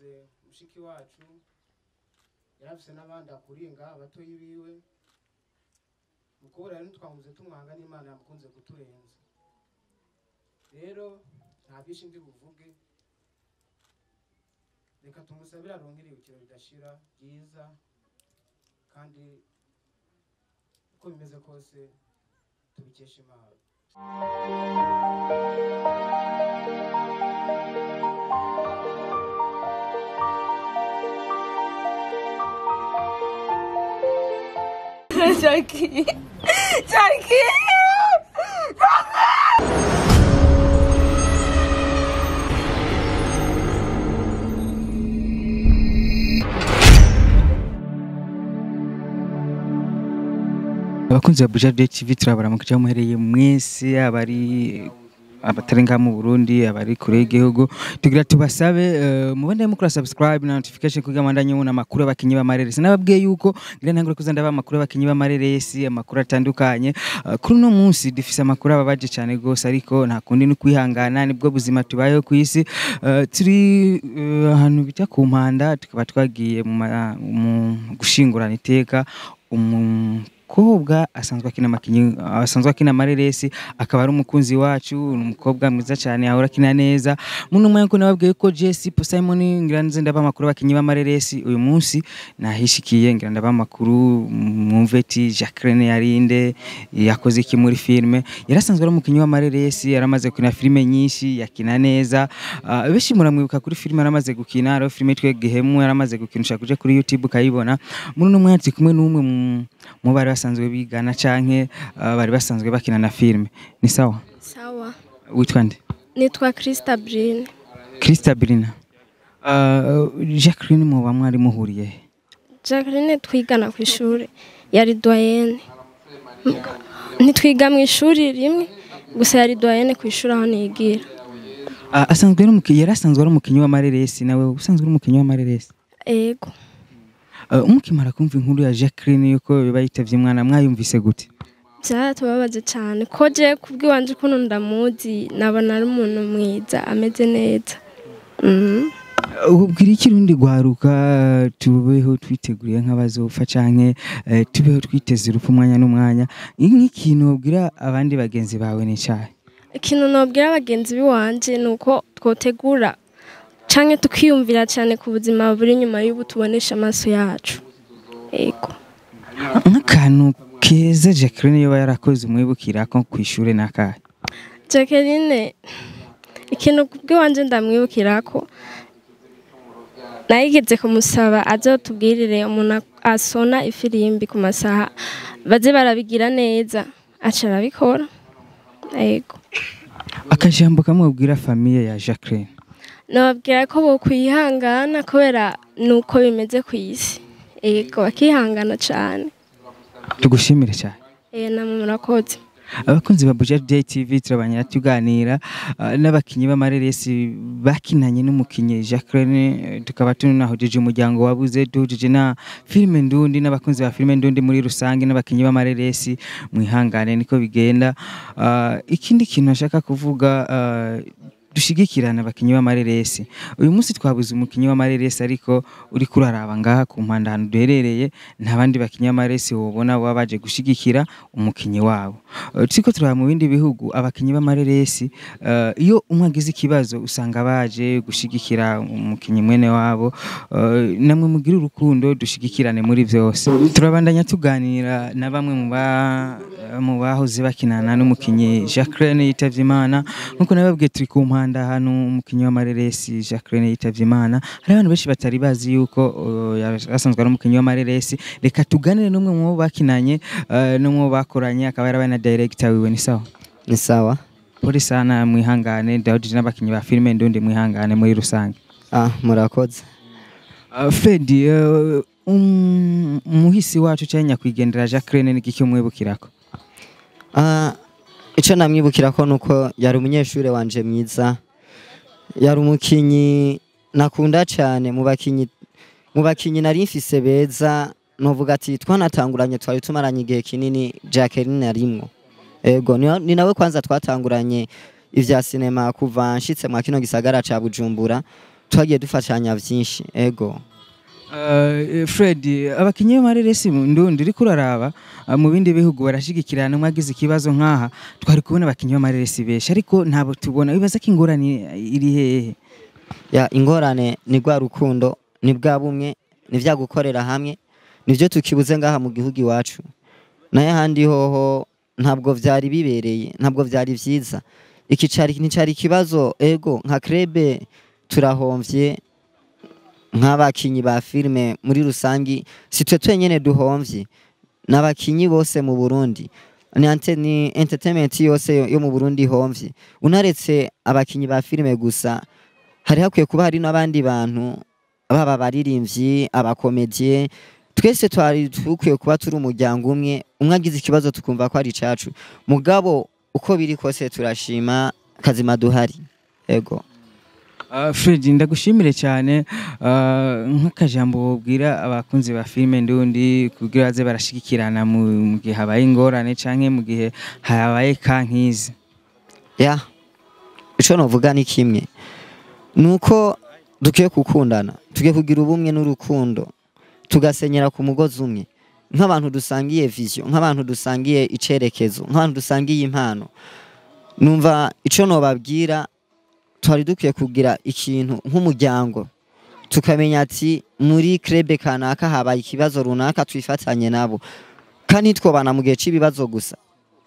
yarafise mushiki wacu yarafise n'abandi akuringa abatoyi biwe mukobora rero ntitwamuze tumwanga n'Imana yamukunze kuturenza rero nta byinshi ndi buvuge reka tumusabira aronkere ibikiro bidashira byiza kandi uko bimeze kose tubikesha Imana. Jackie! Abakunzi ba Buja TV turabaramukije muhereye mwese abari abatarenga mu Burundi abari kure y'igihugu tugira tubasabe mubande mukora subscribe na notification kugira mandanye muna makuru abakinyi ba Mareresi nababwiye yuko ngira ntangure kuzanda ba makuru abakinyi ba Mareresi amakuru atandukanye kuri no munsi dufise amakuru ababaje cyane gose ariko nta kundi no kwihangana nibwo buzima tubayeho ku isi turi ahantu bita ku mpanda tukaba twagiye mu gushingurana iteka umukobwa asanzwe akina Mareresi akaba ari umukunzi wacu umukobwa mwiza cyane ahora akina neza muno mwanya ko nababwiye ko Jesse Simon ngiranze ndaba makuru abakinyi ba Mareresi uyu munsi nahishikiye ngira ndaba makuru Mumveti Jacqueline Yarinde yakoze iki muri filme yarasanzwe ari umukinyi wa Mareresi yaramaze gukina filme nyinshi yakina neza beshi muramwibuka kuri filme yaramaze gukina ari filme twegehemu yaramaze gukinisha kuje kuri YouTube kayibona muno mwanya turi kumwe n'umwe mu bari basanzwe bigana canke bari basanzwe bakina na filme ni sawa Sawa. Witwa nde? Nitwa Christabline. Christabline. Jacqueline mu bamwari muhuriye. Jacqueline twigana ku ishuri yari doyenne. Nitwiga mu ishuri rimwe gusa yari doyenne ku ishuri aho nigira. Asanzwe yarasanzwe ari umukinyi wa Mareresi nawe usanzwe ari umukinyi wa Mareresi. Ego. Umukimara kumva inkuru ya Jacqueline yuko bayitavye mwana mwayumvise gute? Byatubabaje cyane ko je kubwiwanje kuno ndamuzi nabana ari umuntu mwiza ameze neza. Ubwira ikirundi gwaruka tubeho twiteguriye nk'abazofa canke tubeho twiteze urupfu umwanya n'umwanya nk'ikintu ubwira abandi bagenzi bawe ni cyahe? Ikintu nobwira abagenzi biwanje nuko twotegura canke tukiyumvira cyane ku buzima buri nyuma y'ubu tubonesha amaso yacu. Ego. Nk'akantu keza Jacqueline yoba yarakoze umwibukira ko kw'ishure nakahe? Jacqueline ikintu kubwiwanje ndamwibukira ko nayigeze kumusaba azotubwirire umuntu asona ifirimbi ku masaha baze barabigira neza aca arabikora. Ego. Akajambo kamwe ubwira famille ya Jacqueline? Nababwira ko bo kwihangana kubera nuko bimeze ku isi. Ego bakihangana cyane. Tugushimire cyane. Namwe murakoze. Abakunzi ba Buja TV turabanya tuganira n'abakinyi ba Mareresi bakinanye n'umukinyi Jacqueline tukaba tunahojeje umuryango wabuze dujije na filme ndundi n'abakunzi ba filme ndundi muri rusange n'abakinyi ba Mareresi mwihangane niko bigenda. Ikindi kintu nashaka kuvuga dushigikirana abakinyi ba Mareresi uyu munsi twabuze umukinyi wa Mareresi ariko uri kuraraba ngaha ku mpanda hano duherereye ntabandi bakinyi ba Mareresi wobona babaje gushigikira umukinyi wabo turiko turaba mu bindi bihugu abakinyi ba Mareresi iyo umwe agize ikibazo usanga baje gushigikira umukinyi mwene wabo namwe mugira urukundo dushigikirane muri byose turabandanya tuganira na bamwe mu bahoze bakinana n'umukinyi Jacqueline yitavye Imana nkuko nababwiye turi ku mpanda hano umukinyi wa Mareresi Jacqueline yitavye Imana hari abantu benshi batari bazi yuko yasanzwe ari umukinyi wa Mareresi reka tuganire n'umwe mu bakinanye n'umwe bakoranye akaba yarabaye na director wiwe ni sawa? Ni sawa. Pori sana mwihangane ndawuje n'abakinyi ba filme ndundi mwihangane muri rusange. Murakoze. Fred umuhisi wacu cyanya kwigendera Jacqueline n'igiki umwibukirako? Ico namwibukirako nuko yari umunyeshure wanje mwiza yari umukinyi nakunda cyane mu bakinyi nari mfise beza novuga ati twanatanguranye twari tumaranye igihe kinini Jacqueline arimwo. Ego ni nawe kwanza twatanguranye ivya cinema kuva nshitse mu kino gisagara ca Bujumbura twagiye dufatanya byinshi ego. Fred, abakinyi b'amareresi ndundi uri kuraraba mu bindi bihugu barashigikirana mwagize ikibazo nkaha twari kubona abakinyi b'amareresi benshi ariko ntabo tubona bibaza ko ingorane iri hehe? Ya ingorane ni rwa rukundo ni bwa bumwe ni vya gukorera hamwe nivyo tukibuze ngaha mu gihugu iwacu, naye handi hoho ntabwo vyari bibereye, ntabwo vyari vyiza. Iki cari ikibazo ego nka krebe turahomvye nk'abakinyi ba filme muri rusangi, si twe twenyene duhomvye n'abakinyi bose mu Burundi, ni entertainment yose yo mu Burundi ihomvye. Unaretse abakinyi ba filme gusa hari hakwiye kuba hari n'abandi bantu baba baririmbyi abakomedie, twese twari tukwiye kuba turi umuryango umwe agize ikibazo tukumva ko ari cacu. Mugabo uko biri kose turashima kazima duhari ego. Fred, ndagushimire cyane nk'akajambo ubwira abakunzi ba filme ndundi kugira baze barashigikirana mu gihe habaye ingorane canke mu gihe habaye kankizi. Ya ico novuga ni kimwe, nuko dukiye gukundana, tugiye kugira ubumwe n'urukundo, tugasenyera ku mugozi umwe nk'abantu dusangiye vision, nk'abantu dusangiye icerekezo, nk'abantu dusangiye impano. Numva ico nobabwira twari dukwiye kugira ikintu nk'umuryango, tukamenya ati muri krebe kanaka habaye ikibazo runaka twifatanye nabo, kandi twobana mu gihe cy'ibibazo gusa.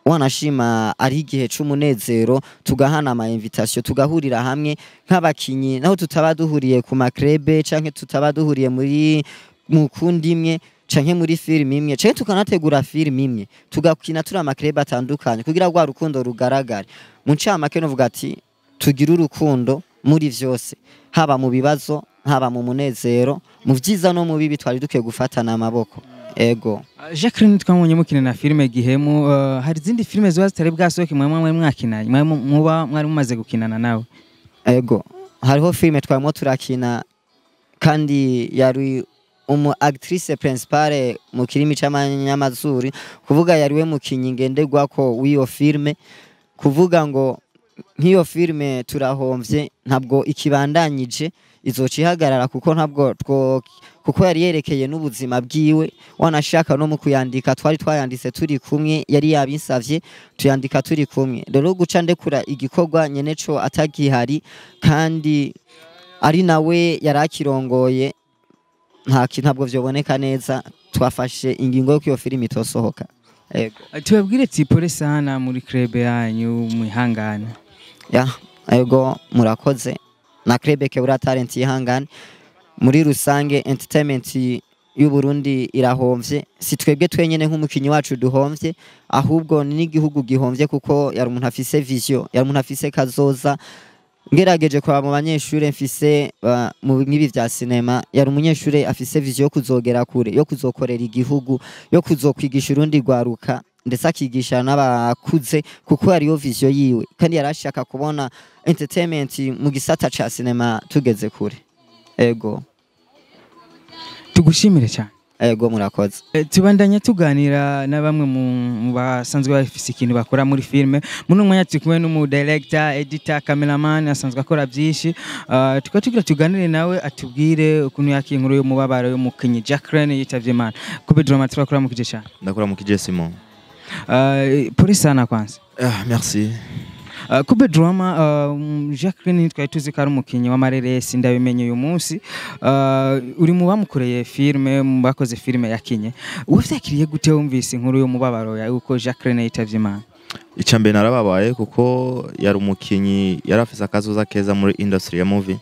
Wanashima ari igihe c'umunezero tugahana ama invitation tugahurira hamwe nk'abakinyi, naho tutaba duhuriye ku makrebe canke tutaba duhuriye mu kundi imwe canke muri film imwe canke tukanategura film imwe tugakina turi amakrebe atandukanye kugira rwa rukundo rugaragare. Mu ncamake novuga ati tugira urukundo muri vyose, haba mu bibazo haba mu munezero, mu vyiza no mu bibi twari dukwiye gufatana amaboko ego. Jacqueline, twamubonye mukina na filme Gihemu, hari izindi filme ziba zitari bwasohoke mwari mwakinanye mwari mumaze gukinana nawe? Ego hariho filme twarimo turakina kandi yari actrice principale mu kirimi c'amanyamazuru, kuvuga yariwe mukinyi ngenderwako w'iyo filme, kuvuga ngo nk'iyo filme turahomvye ntabwo ikibandanyije izoca ihagarara kuko yari yerekeye n'ubuzima bwiwe. Wanashaka no mu kuyandika twari twayanditse turi kumwe, yari yabinsavye tuyandika turi kumwe. Rero guca ndekura igikorwa nyeneco atagihari kandi ari nawe yarakirongoye ntabwo vyoboneka neza, twafashe ingingo yo iyo filme itosohoka ego. Tubabwire ati pole sana muri krebe yanyu mwihangane. Ya ego murakoze na krebe Kebura Talent yihangane. Muri rusange entertainment y'u Burundi irahomvye, si twebwe twenyene nk'umukinyi wacu duhomvye, ahubwo ni n'igihugu gihomvye kuko yari umuntu afise vision, yari umuntu afise kazoza. Ngerageje kwa mu banyeshure mfise mu ngibi vya cinema, yari umunyeshure afise vision yo kuzogera kure, yo kuzokorera igihugu, yo kuzokwigisha urundi rwaruka ndetse akigisha n'abakuze kuko yari yo vision yiwe, kandi yarashaka kubona entertainment mu gisata ca cinema tugeze kure ego. Tugushimire cyane. Ego murakoze. Tubandanya tuganira na bamwe mu basanzwe bafise ikintu bakora muri filme. Muno mwanya turi kumwe n'umu director, editor, cameraman asanzwe akora byinshi. Tukagira tuganire nawe atubwire ukuntu yakiye inkuru yo mubabaro yo mukinyi Jacqueline yitavye Imana. Kube drama turakora mu kije cyane. Ndakora mu kije Simon. Pole sana kwanza. Merci. Kube drama Jacqueline twari tuzi ko ari umukinyi w'amareresi, ndabimenye uyu munsi. Uri mu bamukoreye filme, mu bakoze filme yakinye. Uvyakiriye gute wumvise inkuru yo mubabaro ya uko Jacqueline yitavye Imana? Icambe narababaye kuko yari umukinyi yarafise akazoza keza muri industry ya movie.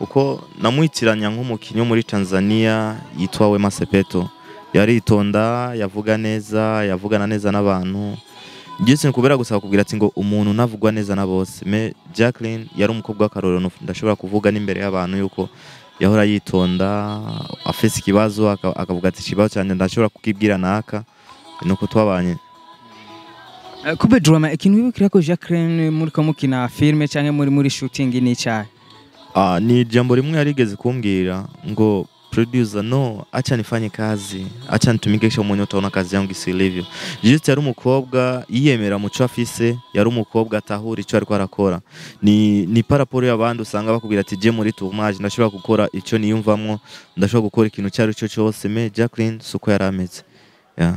Uko namwitiranya nk'umukinyi wo muri Tanzania yitwa Wema Sepetu. Yaritonda, yavuga neza, yavugana neza n'abantu. Jese nkubera gusaba kubwira ati ngo umuntu navugwa neza na bose. Me Jacqueline yari umukobwa w'akarorero, ndashobora kuvuga n'imbere y'abantu yuko yahora yitonda, afise ikibazo akavuga ati ikibazo cyane ndashobora kukibwira naka, nuko twabanye. Kube drama ikintu wibukira ko Jacqueline muri ko mukina filme canke muri shooting ni cyahe? Ni jambo rimwe yarigeze kumbwira ngo producer no, acha nifanye kazi, acha nitumike umuntu utaona kazi yangu isilivyo. Juste yari umukobwa yiyemera muco afise, yari umukobwa atahura ico ariko arakora. Ni paraporo y'abandi usanga bakubwira ati je muri tournage ndashobora gukora ico niyumvamwo, ndashobora gukora ikintu cyari cyo cyose, me Jacqueline suko yarameze. Yeah.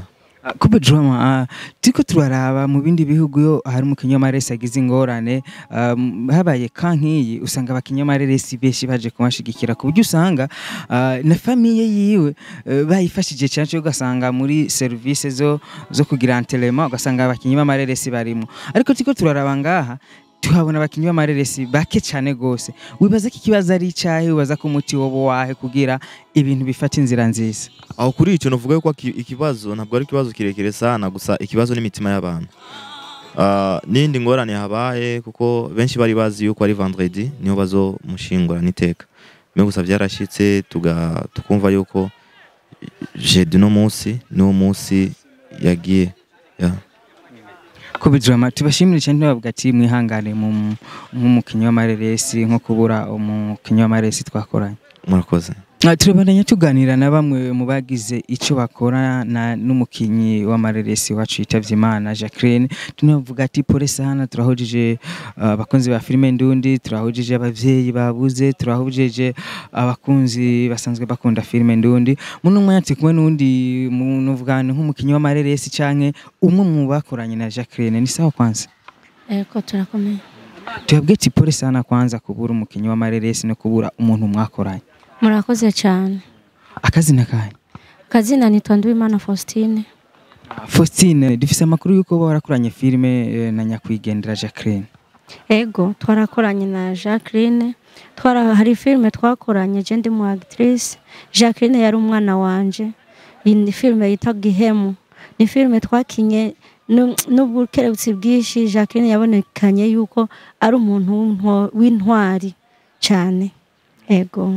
Kuba drama tiko turaraba mu bindi bihugu yo hari umukinyi w'amaresi agize ingorane habaye kankiyi usanga abakinyi w'amaresi beshi baje kumashigikira ku buryo usanga na famille yiwe bayifashije cyane cyo ugasanga muri service zo kugira entertainment ugasanga abakinyi w'amaresi barimo ariko tiko turaraba ngaha tuhabona abakinyi b'amareresi bake cyane gose wibaza ko ikibazo ari cyahe wibaza ko umuti wobo wahe kugira ibintu bifata inzira nziza aho kuri icyo novuga ko ikibazo ntabwo ari ikibazo kirekire sana gusa ikibazo n'imitima y'abantu nindi ngorane habaye kuko benshi bari bazi yuko ari vendredi niho bazo mushingura niteka me gusa byarashitse tukumva yuko jeudi no munsi yagiye Kubidrama tubashimire cyane bavuga ati mwihangane nk'umukinyi w'amareresi nko kubura umukinyi w'amareresi twakoranye murakoze turabandanya tuganira na bamwe mu bagize ico bakora n'umukinyi w'amareresi wacu yitavye Imana Jacqueline tunavuga ati pole sana turahujije abakunzi ba filime Ndundi turahujije abavyeyi babuze turahujije abakunzi basanzwe bakunda filime Ndundi muno mwanya kumwe n'undi munuvugana nk'umukinyi w'amareresi canke umwe mu bakoranye na Jacqueline ni sawa kwanza ko turakomeye tuyabwe ati pole sana kwanza kubura umukinyi w'amareresi no kubura umuntu mwakoranye murakoze cyane akazina kahe kazina ni Nduwimana Faustine dufise amakuru yuko barakoranye filime na nyakwigendera Jacqueline ego twarakoranye na Jacqueline hari filime twakoranye je ndi mu actrice Jacqueline yari umwana wanje iyi filime yita Gihemu ni filime twakinye n'ubukerebutsi bwishi Jacqueline yabonekanye yuko ari umuntu w'intwari cyane ego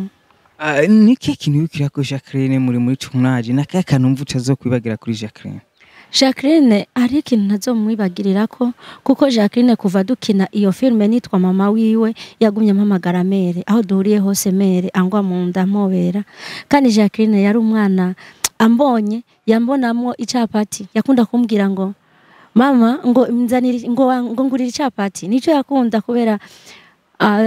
niki kintu yukira ko Jacqueline muri tournage nakaka numva utazokwibagira kuri Jacqueline ari ikintu ntazomwibagirira ko kuko Jacqueline kuva dukina iyo filme nitwa mama wiwe yagumye mpamagara mere aho duhuriye hose mere angwa mu nda mpobera kandi Jacqueline yari umwana ambonye yambonamwo icapati yakunda kumbwira ngo mama ngo mzanire ngo ngurira icapati nico yakunda kubera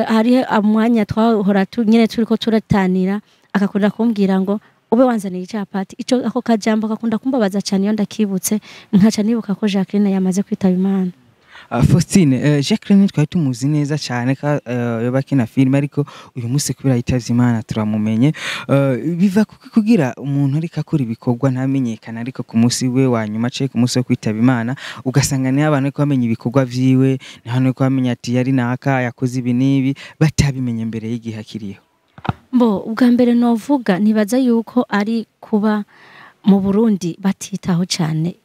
hari amwanya twahora nyene turiko turatanira akakunda kumbwira ngo ube wanzanira icapati ico ako kajambo akakunda kumbabaza cyane iyo ndakibutse nkaca nibuka ko Jacqueline yamaze kwitaba Imana. Faustine Jacqueline twari tumuzi neza cyane ka yobakina film ariko uyu munsi kubera yitavye Imana turamumenye biva kugira umuntu ariko akora ibikorwa ntamenyekana ariko ku munsi we wanyuma cye ku munsi wo kwitaba Imana ugasanga ni abantu ko bamenye ibikorwa vyiwe nahano ko bamenye ati yari naka yakoze ibi nibi batabimenye mbere y'igihe akiriho ubwa mbere novuga nibaza yuko ari kuba mu Burundi batitaho cyane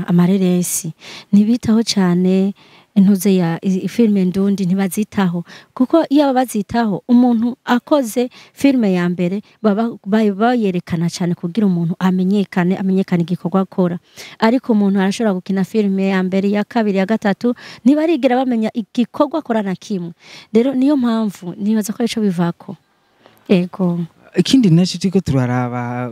amareresi ntibitaho cyane intuze ya filime Ndundi ntibazitaho kuko iyo bazitaho umuntu akoze filime ya mbere baba yerekana cyane kugira umuntu amenyekane igikorwa akora ariko umuntu arashobora gukina filime ya mbere ya kabiri ya gatatu ntibarigira bamenya igikorwa akora na kimwe rero niyo mpamvu nibaza ko ico bivako ego ikindi naco tiko turaraba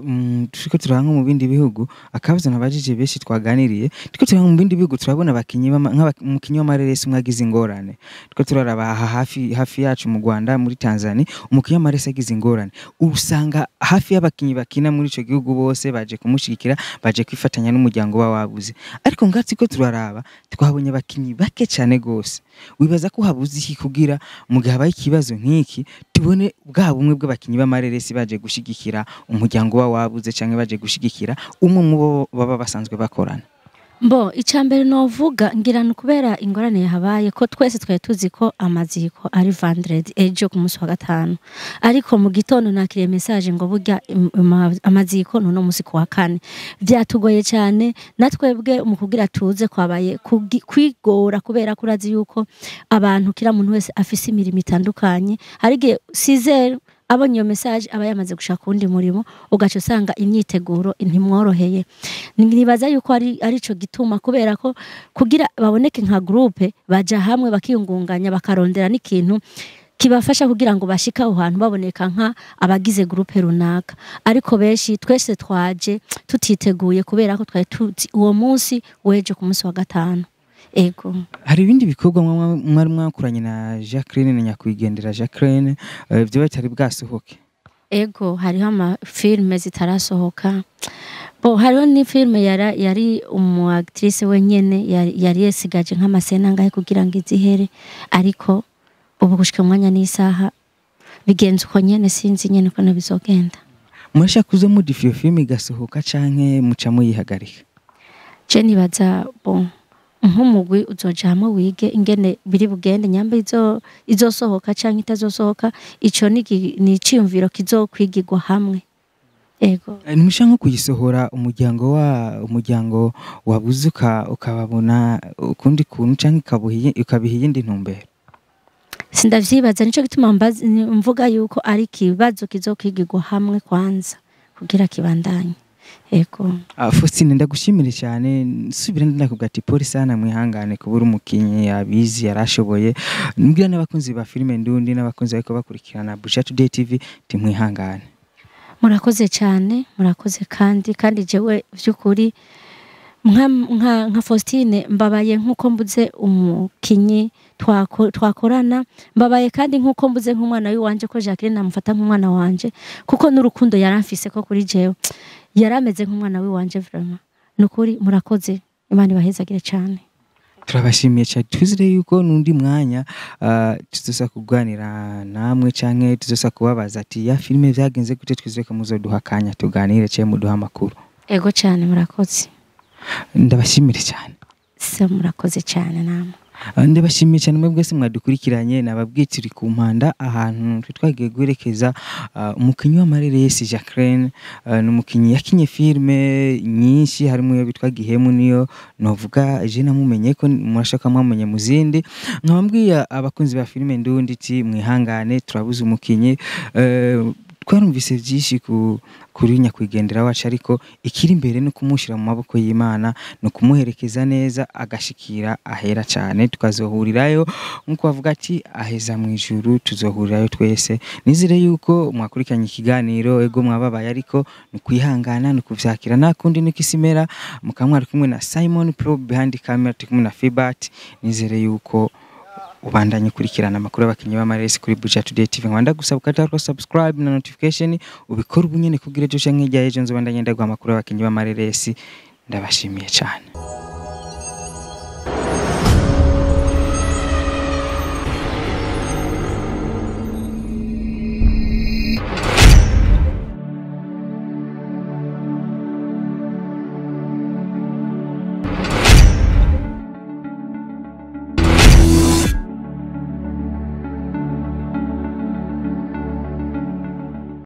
mu bindi bihugu akabazo nabajije beshi twaganiriye tiko turanga mu bindi bihugu turabona abakinyi nk'umukinyi w'amareresi mwagize ingorane tiko turaraba hafi yacu mu Rwanda muri Tanzania umukinyi w'amareresi agize ingorane usanga hafi y'abakinyi bakina muri ico gihugu bose baje kumushigikira baje kwifatanya n'umuryango wabuze ariko ngati ko turaraba twabonye abakinyi bake cyane gose wibaza ko habuze iki kugira mu gihe habaye ikibazo nk'iki tubone bwa bumwe bw'abakinyi b'amareresi baje gushigikira umuryango wabuze canke baje gushigikira umwe mu bo baba basanzwe bakorana icambere novuga ngira kubera ingorane yahabaye ko twese twaye tuzi ko amaziko ari vendredi ejo ku munsi wa gatanu ariko mu gitondo nakiriye message ngo burya amaziko no munsi wa kane byatugoye cyane natwebwe mu kugira tuze kwabaye kwigora kubera kurazi yuko abantu kira muntu wese afise imirimo itandukanye harige sizero abonye iyo message aba yamaze gushaka undi murimo ugaca usanga imyiteguro ntimworoheye nibaza yuko ari ico gituma kubera ko kugira baboneke nka groupe baja hamwe bakiyungunganya bakarondera n'ikintu kibafasha kugira ngo bashike aho hantu baboneka nka abagize groupe runaka ariko benshi twese twaje tutiteguye kubera ko twari tuzi uwo munsi weje ku munsi wa gatanu. Ego hari ibindi bikorwa mwari mwakuranye na Jacqueline na nyakwigendera Jacqueline byo batari bwasohoke? Ego hariho ama filme zitarasohoka. Hariho ni filme yari umu actrice wenyene yari yesigaje nk'amasena ngahe kugira ngo izihere ariko ubu gushika mwanya n'isaha bigenze uko nyene sinzi nyene ko nabizogenda. Mwasha kuzo mu difiyo filme igasohoka canke muca muyihagarika? Je nibaza nk'umugwi uzoja hamwe wige ingene biri bugende nyamba izosohoka canke itazosohoka ico ni iciyumviro kizokwigirwa hamwe. Ego nimusha nko kuyisohora umuryango wabuze ukababona ukundi kuntu canke ukabiha iyindi ntumbero? Sindavyibaza nico gituma mvuga yuko ari kibazo kizokwigirwa hamwe kwanza kugira kibandanye. Ego Faustine ndagushimire cyane nsubira ndakubwira ati polisi sana mwihangane kubura umukinyi yabizi yarashoboye mbwira n'abakunzi ba filime ndundi n'abakunzi bariko bakurikirana Buja Today TV timwihangane. Murakoze cyane murakoze kandi jewe byukuri nka Faustine mbabaye nkuko mbuze umukinyi twakorana mbabaye kandi nkuko mbuze nk'umwana w'iwanje ko Jacqueline namufata nk'umwana wanje kuko n'urukundo yaramfise ko kuri jewe yarameze nk'umwana w'iwanje vraiment nukuri murakoze Imana ibahezagire cyane. Turabashimiye cyane twizere yuko nundi mwanya tuzosa kuganira namwe canke tuzosa kubabaza ati ya filme vyagenze gute twizere ko muzoduha kanya tuganire cye muduha amakuru. Ego cyane murakoze. Ndabashimire cyane. Se murakoze cyane namwe. Ndabashimiye cyane mwe bwese mwadukurikiranye nababwitiri ku mpanda ahantu twagiye guherekeza umukinyi w'amareresi Jacqueline n'umukinyi yakinye filme nyinshi harimo iyo bitwa Gihemu niyo novuga je namumenye ko murashaka mwamenye mu zindi nkabambwiye abakunzi ba filme ndundi iti mwihangane turabuze umukinyi twarumvise byinshi kuri nyakwigendera wacu ariko ikiri imbere no kumushira mu maboko y'Imana no kumuherekeza neza agashikira ahera cyane tukazohurirayo nkuko bavuga ati aheza mu ijuru tuzohurirayo twese. Nizire yuko mwakurikanye ikiganiro ego mwababaye ariko no kwihangana no kuvyakira nakundi nikisimera mukamwari kumwe na Simon Pro behind camera tukumwe na Fibat. Nizere yuko ubandanye kurikirana amakuru y'abakinyi b'amaresi kuri Buja Today TV. Ngwanda gusaba ukata subscribe na notification ubikora ubunyene kugira ejo canke ijya ejo nzobandanye ndagwa amakuru y'abakinyi b'amaresi. Ndabashimiye cyane.